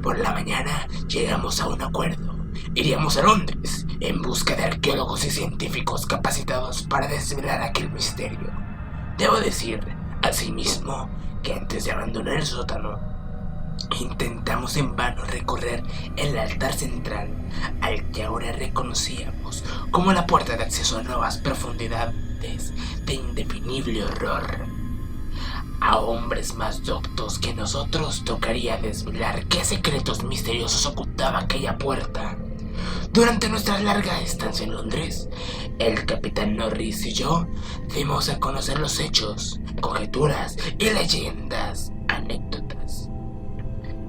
Por la mañana llegamos a un acuerdo. Iríamos a Londres en busca de arqueólogos y científicos capacitados para desvelar aquel misterio. Debo decir, asimismo, que antes de abandonar el sótano, intentamos en vano recorrer el altar central, al que ahora reconocíamos como la puerta de acceso a nuevas profundidades de indefinible horror. A hombres más doctos que nosotros tocaría desvelar qué secretos misteriosos ocultaba aquella puerta. Durante nuestra larga estancia en Londres, el capitán Norris y yo dimos a conocer los hechos, conjeturas y leyendas, anécdotas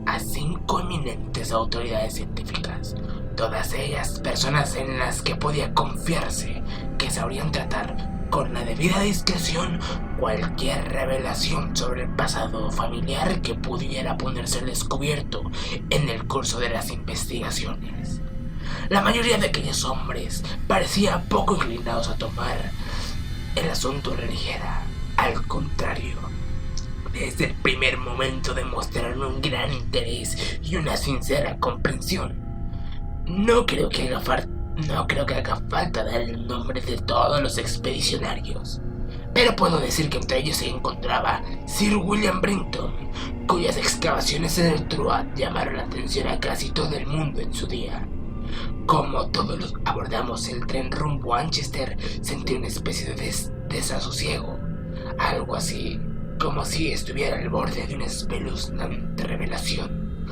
a 5 eminentes autoridades científicas, todas ellas personas en las que podía confiarse que sabrían tratar con la debida discreción cualquier revelación sobre el pasado familiar que pudiera ponerse al descubierto en el curso de las investigaciones. La mayoría de aquellos hombres parecía poco inclinados a tomar el asunto a la ligera. Al contrario, desde el primer momento demostraron un gran interés y una sincera comprensión. No creo que haga falta dar el nombre de todos los expedicionarios, pero puedo decir que entre ellos se encontraba Sir William Brinton, cuyas excavaciones en el Truat llamaron la atención a casi todo el mundo en su día. Como todos los abordamos el tren rumbo a Manchester, sentí una especie de desasosiego, algo así como si estuviera al borde de una espeluznante revelación.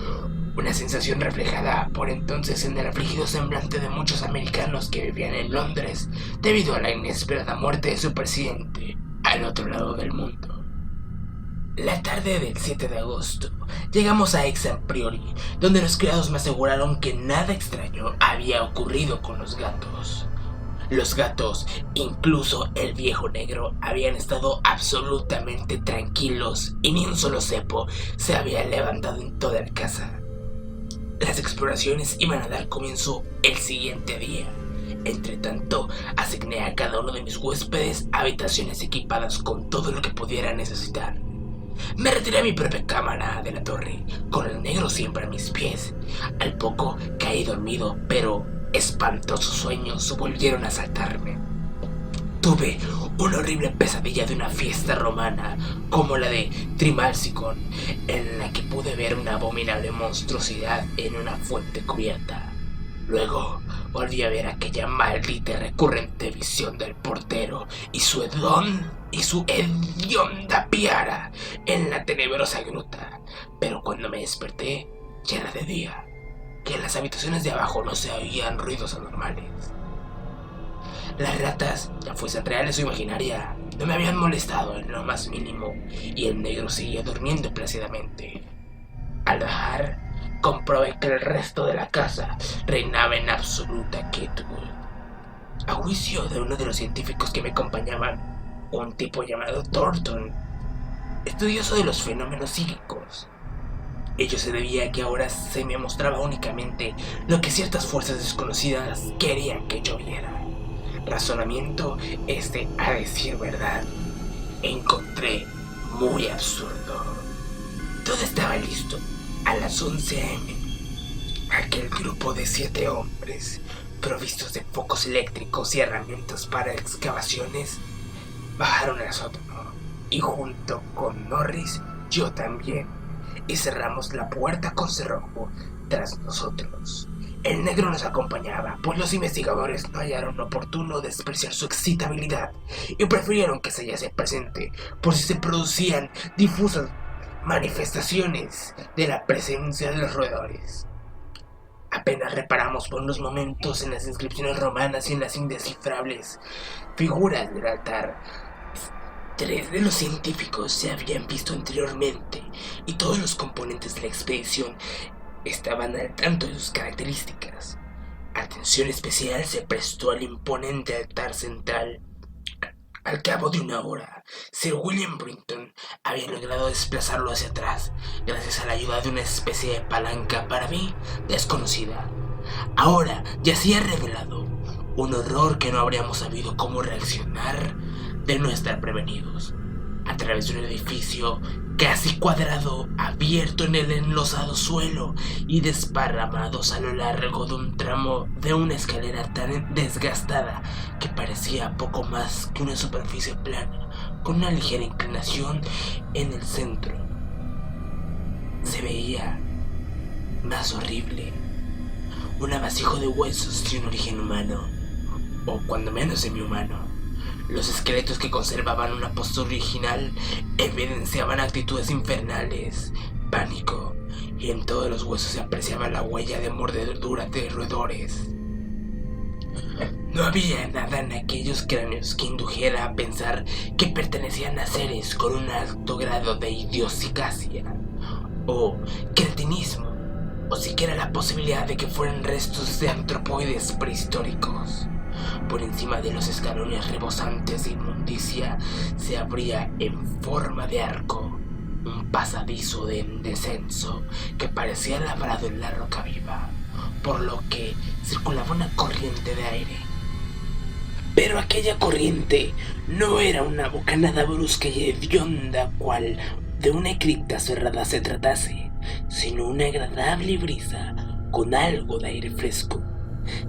Una sensación reflejada por entonces en el afligido semblante de muchos americanos que vivían en Londres debido a la inesperada muerte de su presidente al otro lado del mundo. La tarde del 7 de agosto llegamos a Hexham Priory, donde los criados me aseguraron que nada extraño había ocurrido con los gatos. Los gatos, incluso el viejo negro, habían estado absolutamente tranquilos y ni un solo cepo se había levantado en toda la casa. Las exploraciones iban a dar comienzo el siguiente día. Entre tanto, asigné a cada uno de mis huéspedes habitaciones equipadas con todo lo que pudiera necesitar. Me retiré a mi propia cámara de la torre, con el negro siempre a mis pies. Al poco caí dormido, pero espantosos sueños volvieron a asaltarme. Tuve una horrible pesadilla de una fiesta romana, como la de Trimalcicon, en la que pude ver una abominable monstruosidad en una fuente cubierta. Luego volví a ver aquella maldita y recurrente visión del portero y su hedionda piara en la tenebrosa gruta. Pero cuando me desperté, ya era de día, que en las habitaciones de abajo no se oían ruidos anormales. Las ratas, ya fuesen reales o imaginarias, no me habían molestado en lo más mínimo, y el negro seguía durmiendo plácidamente. Al bajar, comprobé que el resto de la casa reinaba en absoluta quietud. A juicio de uno de los científicos que me acompañaban, un tipo llamado Thornton, estudioso de los fenómenos psíquicos, ello se debía a que ahora se me mostraba únicamente lo que ciertas fuerzas desconocidas querían que yo viera. Razonamiento a decir verdad, encontré muy absurdo. Todo estaba listo. A las 11 a.m. aquel grupo de 7 hombres, provistos de focos eléctricos y herramientas para excavaciones, bajaron al sótano, y junto con Norris, yo también, y cerramos la puerta con cerrojo tras nosotros. El negro nos acompañaba, pues los investigadores no hallaron oportuno despreciar su excitabilidad y prefirieron que se hallase presente por si se producían difusas manifestaciones de la presencia de los roedores. Apenas reparamos por unos momentos en las inscripciones romanas y en las indescifrables figuras del altar. 3 de los científicos se habían visto anteriormente y todos los componentes de la expedición estaban al tanto de sus características. Atención especial se prestó al imponente altar central. Al cabo de una hora, Sir William Brinton había logrado desplazarlo hacia atrás, gracias a la ayuda de una especie de palanca para mí desconocida. Ahora yacía revelado, un horror que no habríamos sabido cómo reaccionar de no estar prevenidos. a través de un edificio casi cuadrado, abierto en el enlosado suelo y desparramados a lo largo de un tramo de una escalera tan desgastada que parecía poco más que una superficie plana, con una ligera inclinación en el centro. Se veía más horrible, un amasijo de huesos de un origen humano, o cuando menos semi-humano. Los esqueletos que conservaban una postura original evidenciaban actitudes infernales, pánico, y en todos los huesos se apreciaba la huella de mordedura de roedores. No había nada en aquellos cráneos que indujera a pensar que pertenecían a seres con un alto grado de idiosincrasia o cretinismo, o siquiera la posibilidad de que fueran restos de antropoides prehistóricos. Por encima de los escalones rebosantes de inmundicia se abría en forma de arco un pasadizo de descenso que parecía labrado en la roca viva, por lo que circulaba una corriente de aire. Pero aquella corriente no era una bocanada brusca y hedionda cual de una cripta cerrada se tratase, sino una agradable brisa con algo de aire fresco.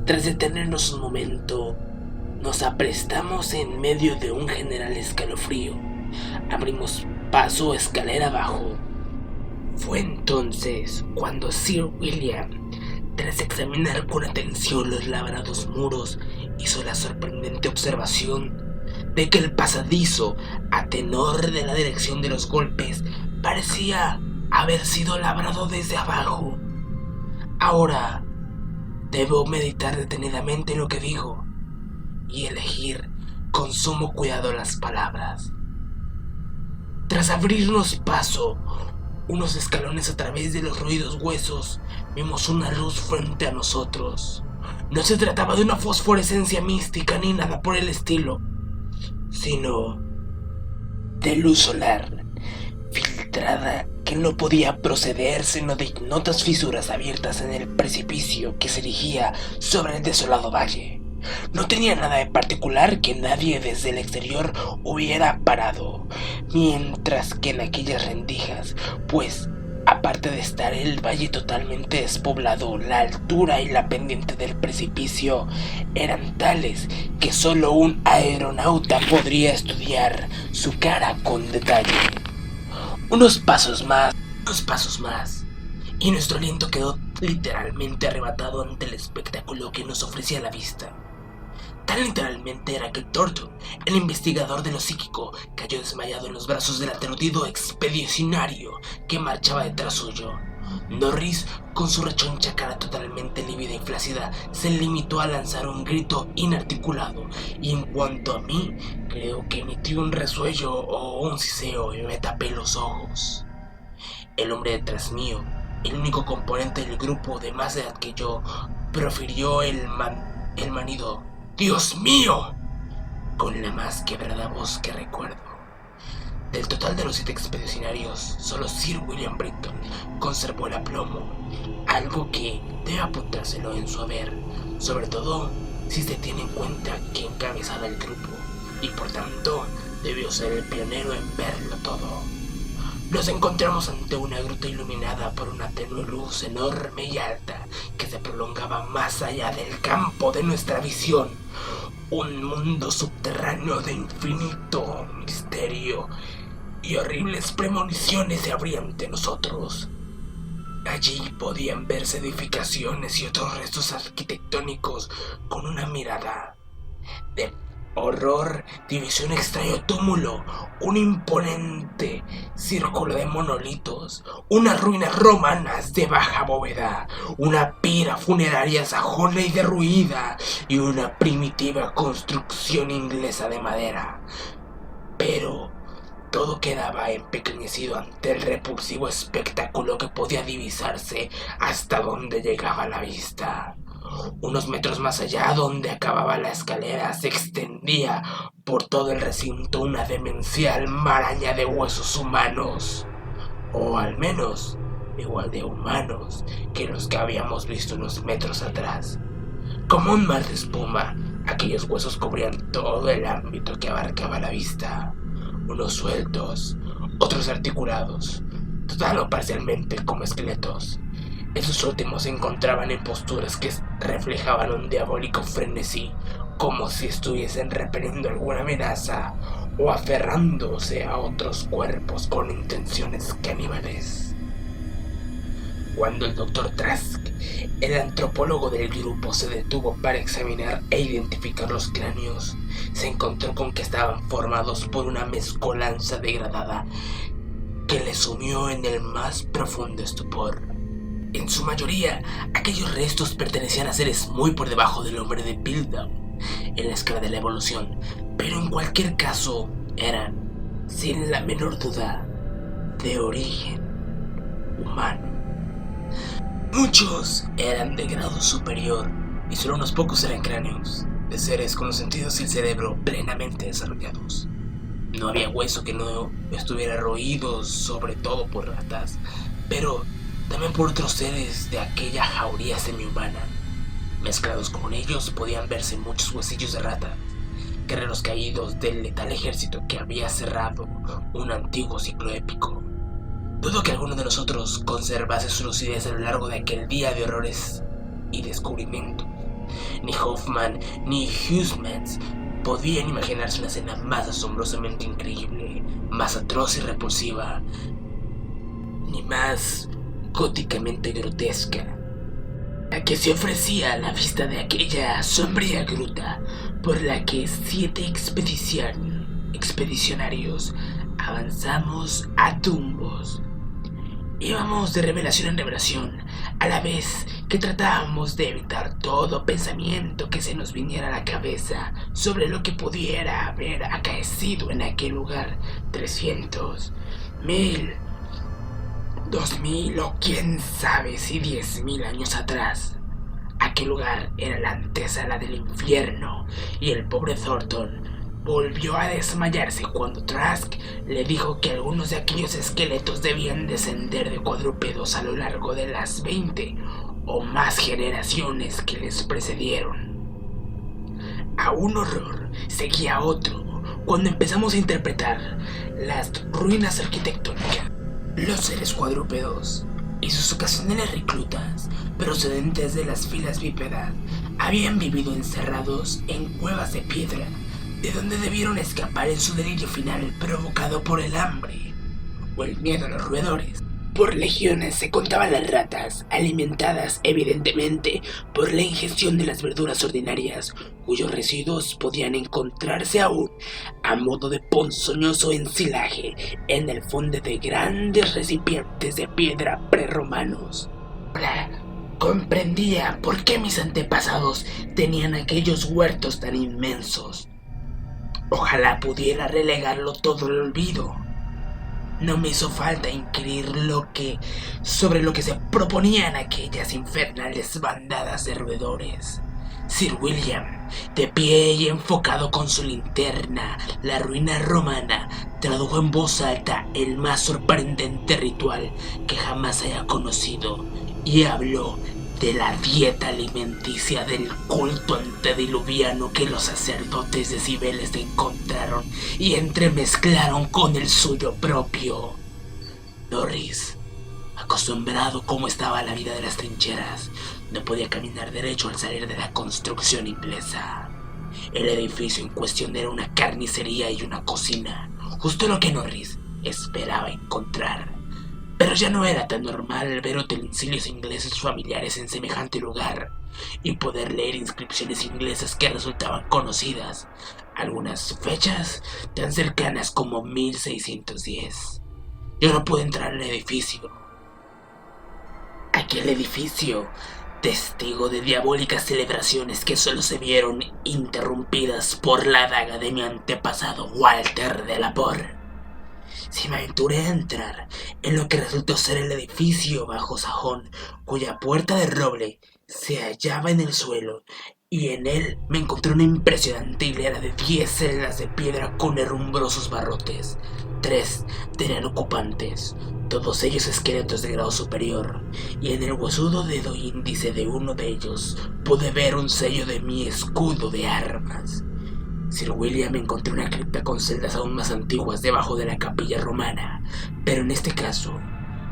Tras detenernos un momento, nos aprestamos en medio de un general escalofrío. Abrimos paso escalera abajo. Fue entonces cuando Sir William, tras examinar con atención los labrados muros, hizo la sorprendente observación de que el pasadizo, a tenor de la dirección de los golpes, parecía haber sido labrado desde abajo. Ahora debo meditar detenidamente lo que digo y elegir con sumo cuidado las palabras. Tras abrirnos paso unos escalones a través de los roídos huesos, vimos una luz frente a nosotros. No se trataba de una fosforescencia mística ni nada por el estilo, sino de luz solar, filtrada, que no podía proceder sino de ignotas fisuras abiertas en el precipicio que se erigía sobre el desolado valle. No tenía nada de particular que nadie desde el exterior hubiera parado, mientras que en aquellas rendijas, pues aparte de estar el valle totalmente despoblado, la altura y la pendiente del precipicio eran tales que solo un aeronauta podría estudiar su cara con detalle. Unos pasos más, y nuestro aliento quedó literalmente arrebatado ante el espectáculo que nos ofrecía la vista. Tan literalmente era que Thornton, el investigador de lo psíquico, cayó desmayado en los brazos del aturdido expedicionario que marchaba detrás suyo. Norris, con su rechoncha cara totalmente lívida y flácida, se limitó a lanzar un grito inarticulado, y en cuanto a mí, creo que emitió un resuello o un siseo y me tapé los ojos. El hombre detrás mío, el único componente del grupo de más edad que yo, profirió el manido «¡Dios mío!» con la más quebrada voz que recuerdo. Del total de los 7 expedicionarios, solo Sir William Britton conservó el aplomo, algo que debe apuntárselo en su haber, sobre todo si se tiene en cuenta que encabezaba el grupo, y por tanto debió ser el pionero en verlo todo. Nos encontramos ante una gruta iluminada por una tenue luz enorme y alta que se prolongaba más allá del campo de nuestra visión. Un mundo subterráneo de infinito misterio y horribles premoniciones se abrían ante nosotros. Allí podían verse edificaciones y otros restos arquitectónicos con una mirada de horror. Divisé un extraño túmulo, un imponente círculo de monolitos, unas ruinas romanas de baja bóveda, una pira funeraria sajona y derruida y una primitiva construcción inglesa de madera. Pero todo quedaba empequeñecido ante el repulsivo espectáculo que podía divisarse hasta donde llegaba la vista. Unos metros más allá, donde acababa la escalera, se extendía por todo el recinto una demencial maraña de huesos humanos, o al menos igual de humanos que los que habíamos visto unos metros atrás. Como un mar de espuma, aquellos huesos cubrían todo el ámbito que abarcaba la vista. unos sueltos, otros articulados, total o parcialmente como esqueletos. Esos últimos se encontraban en posturas que reflejaban un diabólico frenesí, como si estuviesen repeliendo alguna amenaza o aferrándose a otros cuerpos con intenciones caníbales. Cuando el Dr. Trask, el antropólogo del grupo, se detuvo para examinar e identificar los cráneos, se encontró con que estaban formados por una mezcolanza degradada que le sumió en el más profundo estupor. En su mayoría, aquellos restos pertenecían a seres muy por debajo del hombre de Piltdown en la escala de la evolución, pero en cualquier caso eran, sin la menor duda, de origen humano. Muchos eran de grado superior y solo unos pocos eran cráneos, de seres con los sentidos y el cerebro plenamente desarrollados. No había hueso que no estuviera roído, sobre todo por ratas, pero también por otros seres de aquella jauría semihumana. Mezclados con ellos podían verse muchos huesillos de rata, guerreros caídos del letal ejército que había cerrado un antiguo ciclo épico. Dudo que alguno de nosotros conservase su lucidez a lo largo de aquel día de horrores y descubrimientos. Ni Hoffman ni Huysmans podían imaginarse una escena más asombrosamente increíble, más atroz y repulsiva, ni más góticamente grotesca, la que se ofrecía a la vista de aquella sombría gruta por la que 7 expedicionarios avanzamos a tumbos. Íbamos de revelación en revelación, a la vez que tratábamos de evitar todo pensamiento que se nos viniera a la cabeza sobre lo que pudiera haber acaecido en aquel lugar 300, 1000, 2000 o quién sabe si 10.000 años atrás. Aquel lugar era la antesala del infierno y el pobre Thornton volvió a desmayarse cuando Trask le dijo que algunos de aquellos esqueletos debían descender de cuadrúpedos a lo largo de las 20 o más generaciones que les precedieron. A un horror seguía otro cuando empezamos a interpretar las ruinas arquitectónicas. Los seres cuadrúpedos y sus ocasionales reclutas, procedentes de las filas bípedas, habían vivido encerrados en cuevas de piedra, de donde debieron escapar en su delirio final provocado por el hambre o el miedo a los roedores. Por legiones se contaban las ratas, alimentadas evidentemente por la ingestión de las verduras ordinarias, cuyos residuos podían encontrarse aún a modo de ponzoñoso ensilaje en el fondo de grandes recipientes de piedra prerromanos. Ahora comprendía por qué mis antepasados tenían aquellos huertos tan inmensos. Ojalá pudiera relegarlo todo al olvido. No me hizo falta inquirir sobre lo que se proponían aquellas infernales bandadas de roedores. Sir William, de pie y enfocado con su linterna, la ruina romana, tradujo en voz alta el más sorprendente ritual que jamás haya conocido y habló de la dieta alimenticia del culto antediluviano que los sacerdotes de Cibeles encontraron y entremezclaron con el suyo propio. Norris, acostumbrado como estaba a la vida de las trincheras, no podía caminar derecho al salir de la construcción inglesa. El edificio en cuestión era una carnicería y una cocina, justo lo que Norris esperaba encontrar. Pero ya no era tan normal ver utensilios ingleses familiares en semejante lugar y poder leer inscripciones inglesas que resultaban conocidas, algunas fechas tan cercanas como 1610. Yo no pude entrar en el edificio. Aquel edificio, testigo de diabólicas celebraciones que solo se vieron interrumpidas por la daga de mi antepasado Walter de la Porre. Si me aventuré a entrar en lo que resultó ser el edificio bajo sajón, cuya puerta de roble se hallaba en el suelo, y en él me encontré una impresionante hilera de 10 celdas de piedra con herrumbrosos barrotes. 3 tenían ocupantes, todos ellos esqueletos de grado superior, y en el huesudo dedo índice de uno de ellos pude ver un sello de mi escudo de armas. Sir William, encontré una cripta con celdas aún más antiguas debajo de la capilla romana, pero en este caso,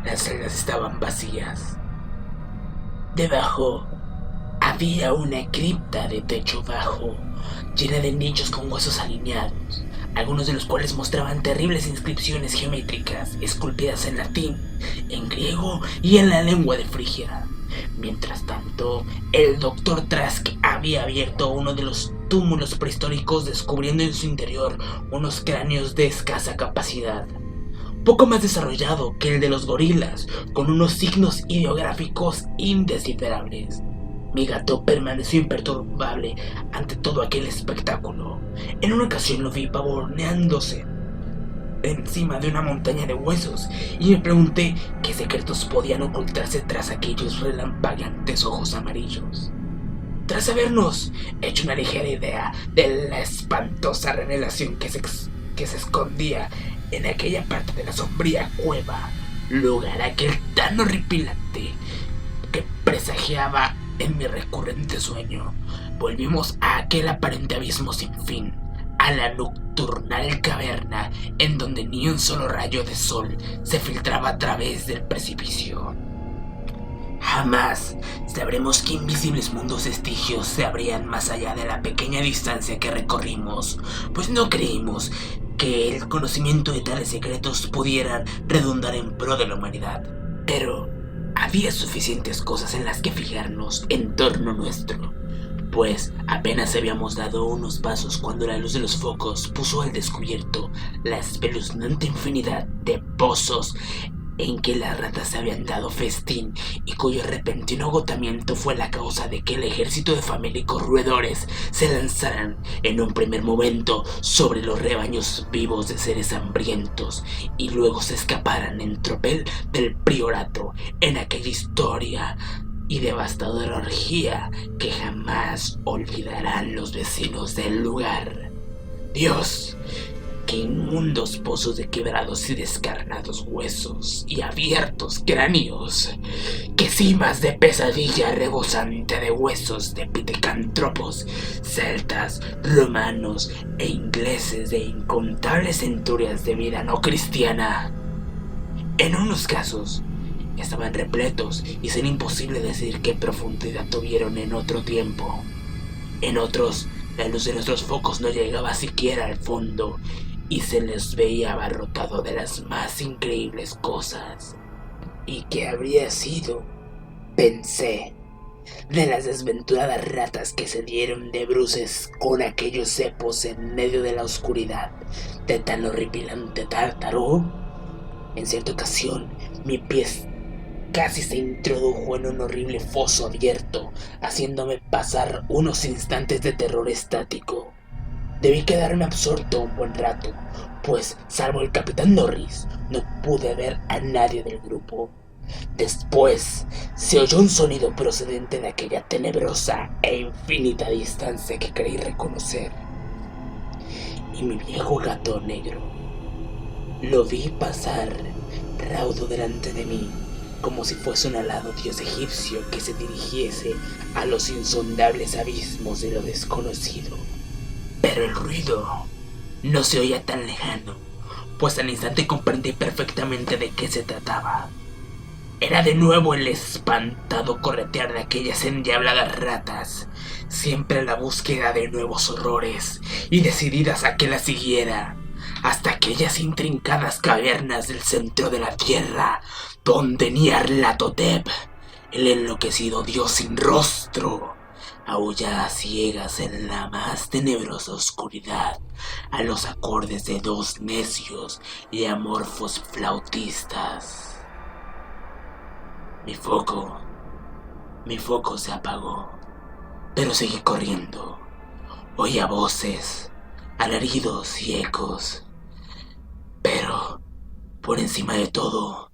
las celdas estaban vacías. Debajo había una cripta de techo bajo, llena de nichos con huesos alineados, algunos de los cuales mostraban terribles inscripciones geométricas esculpidas en latín, en griego y en la lengua de Frigia. Mientras tanto, el Dr. Trask había abierto uno de los túmulos prehistóricos, descubriendo en su interior unos cráneos de escasa capacidad, poco más desarrollado que el de los gorilas, con unos signos ideográficos indescifrables. Mi gato permaneció imperturbable ante todo aquel espectáculo. En una ocasión lo vi pavoneándose encima de una montaña de huesos y me pregunté qué secretos podían ocultarse tras aquellos relampagueantes ojos amarillos. Tras habernos hecho una ligera idea de la espantosa revelación que se escondía en aquella parte de la sombría cueva, lugar aquel tan horripilante que presagiaba en mi recurrente sueño, volvimos a aquel aparente abismo sin fin, a la nocturnal caverna en donde ni un solo rayo de sol se filtraba a través del precipicio. Jamás sabremos qué invisibles mundos vestigios se abrían más allá de la pequeña distancia que recorrimos, pues no creímos que el conocimiento de tales secretos pudieran redundar en pro de la humanidad. Pero había suficientes cosas en las que fijarnos en torno nuestro, pues apenas habíamos dado unos pasos cuando la luz de los focos puso al descubierto la espeluznante infinidad de pozos en que las ratas se habían dado festín y cuyo repentino agotamiento fue la causa de que el ejército de famélicos roedores se lanzaran en un primer momento sobre los rebaños vivos de seres hambrientos y luego se escaparan en tropel del priorato en aquella historia y devastadora orgía que jamás olvidarán los vecinos del lugar. Dios, qué inmundos pozos de quebrados y descarnados huesos y abiertos cráneos, qué cimas de pesadilla rebosante de huesos de pitecántropos, celtas, romanos e ingleses de incontables centurias de vida no cristiana. En unos casos estaban repletos y sería imposible decir qué profundidad tuvieron en otro tiempo. En otros, la luz de nuestros focos no llegaba siquiera al fondo y se les veía abarrotado de las más increíbles cosas. ¿Y qué habría sido? Pensé, de las desventuradas ratas que se dieron de bruces con aquellos cepos en medio de la oscuridad de tan horripilante tártaro. En cierta ocasión, mi pie casi se introdujo en un horrible foso abierto, haciéndome pasar unos instantes de terror estático. Debí quedarme absorto un buen rato, pues, salvo el capitán Norris, no pude ver a nadie del grupo. Después, se oyó un sonido procedente de aquella tenebrosa e infinita distancia que creí reconocer. Y mi viejo gato negro. Lo vi pasar raudo delante de mí, como si fuese un alado dios egipcio que se dirigiese a los insondables abismos de lo desconocido. Pero el ruido no se oía tan lejano, pues al instante comprendí perfectamente de qué se trataba. Era de nuevo el espantado corretear de aquellas endiabladas ratas, siempre a la búsqueda de nuevos horrores y decididas a que las siguiera, hasta aquellas intrincadas cavernas del centro de la tierra, donde Nyarlathotep, el enloquecido dios sin rostro, aulla a ciegas en la más tenebrosa oscuridad, a los acordes de dos necios y amorfos flautistas. Mi foco se apagó, pero seguí corriendo. Oía voces, alaridos y ecos, pero por encima de todo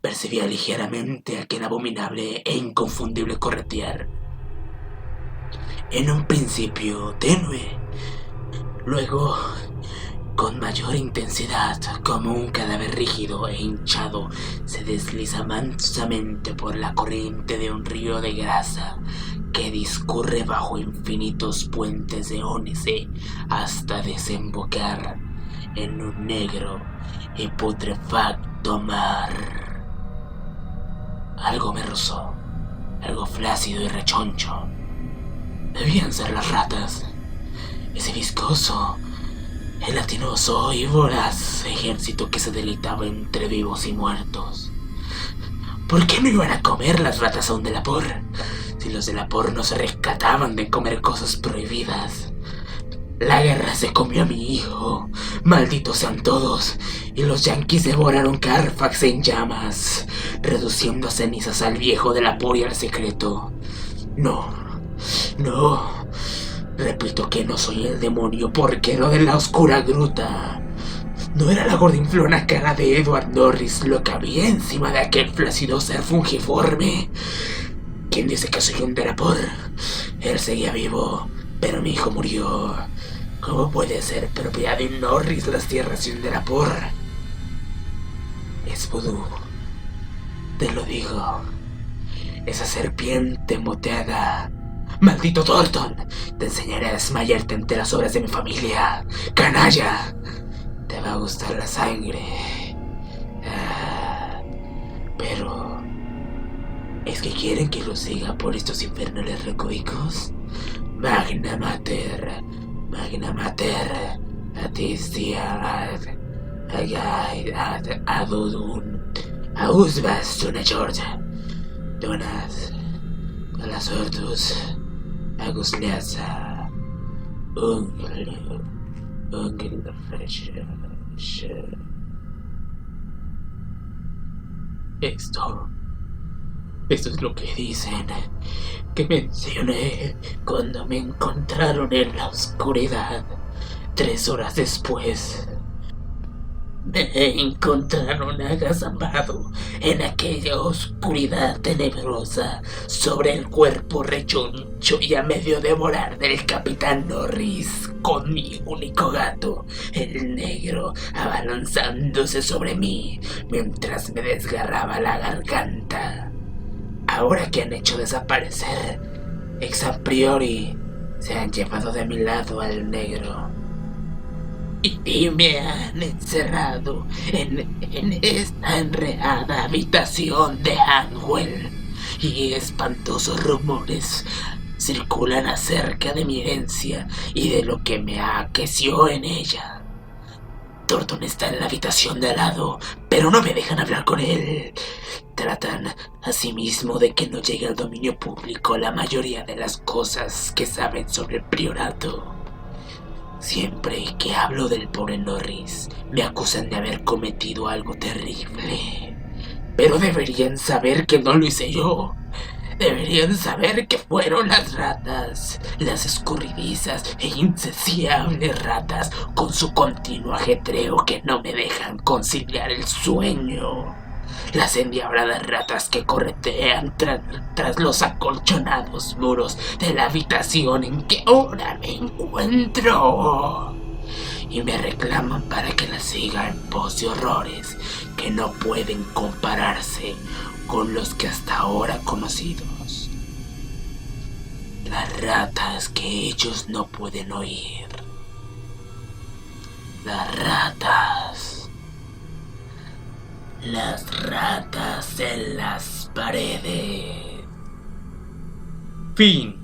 percibía ligeramente aquel abominable e inconfundible corretear. En un principio tenue, luego con mayor intensidad, como un cadáver rígido e hinchado se desliza mansamente por la corriente de un río de grasa que discurre bajo infinitos puentes de ónice hasta desembocar en un negro y putrefacto mar. Algo me rozó, algo flácido y rechoncho. Debían ser las ratas. Ese viscoso, gelatinoso y voraz ejército que se deleitaba entre vivos y muertos. ¿Por qué no iban a comer las ratas a un Delapor? Si los Delapor no se rescataban de comer cosas prohibidas. La guerra se comió a mi hijo, malditos sean todos, y los yanquis devoraron Carfax en llamas, reduciendo a cenizas al viejo Delapor y al secreto. No, repito que no soy el demonio porque lo de la oscura gruta. ¿No era la gordinflona cara de Edward Norris lo que había encima de aquel flácido ser fungiforme? ¿Quién dice que soy un Delapor? Él seguía vivo, pero mi hijo murió. ¿Cómo puede ser propiedad de Norris las tierras de un Delapor? Es vudú, te lo digo. Esa serpiente moteada. ¡Maldito Thornton! Te enseñaré a desmayarte ante las obras de mi familia. ¡Canalla! Te va a gustar la sangre. Pero... ¿es que quieren que lo siga por estos infernales recoicos? Magna Mater, Atistia ad adudun, ausbas una Georgia, donas, las hortus, agusleasa, ungel fresh. Esto es lo que dicen que mencioné cuando me encontraron en la oscuridad 3 horas después. Me encontraron agazapado en aquella oscuridad tenebrosa sobre el cuerpo rechoncho y a medio devorar del capitán Norris con mi único gato, el negro, abalanzándose sobre mí mientras me desgarraba la garganta. Ahora que han hecho desaparecer ex a priori, se han llevado de mi lado al negro y me han encerrado en esta enredada habitación de Hanwell, y espantosos rumores circulan acerca de mi herencia y de lo que me aqueció en ella. Thornton está en la habitación de al lado, pero no me dejan hablar con él. Tratan asimismo de que no llegue al dominio público la mayoría de las cosas que saben sobre el priorato. Siempre que hablo del pobre Norris, me acusan de haber cometido algo terrible. Pero deberían saber que no lo hice yo. Deberían saber que fueron las ratas, las escurridizas e insaciables ratas con su continuo ajetreo que no me dejan conciliar el sueño. Las endiabladas ratas que corretean tras los acolchonados muros de la habitación en que ahora me encuentro. Y me reclaman para que las siga en pos de horrores que no pueden compararse con los que hasta ahora conocidos. Las ratas que ellos no pueden oír. Las ratas en las paredes. Fin.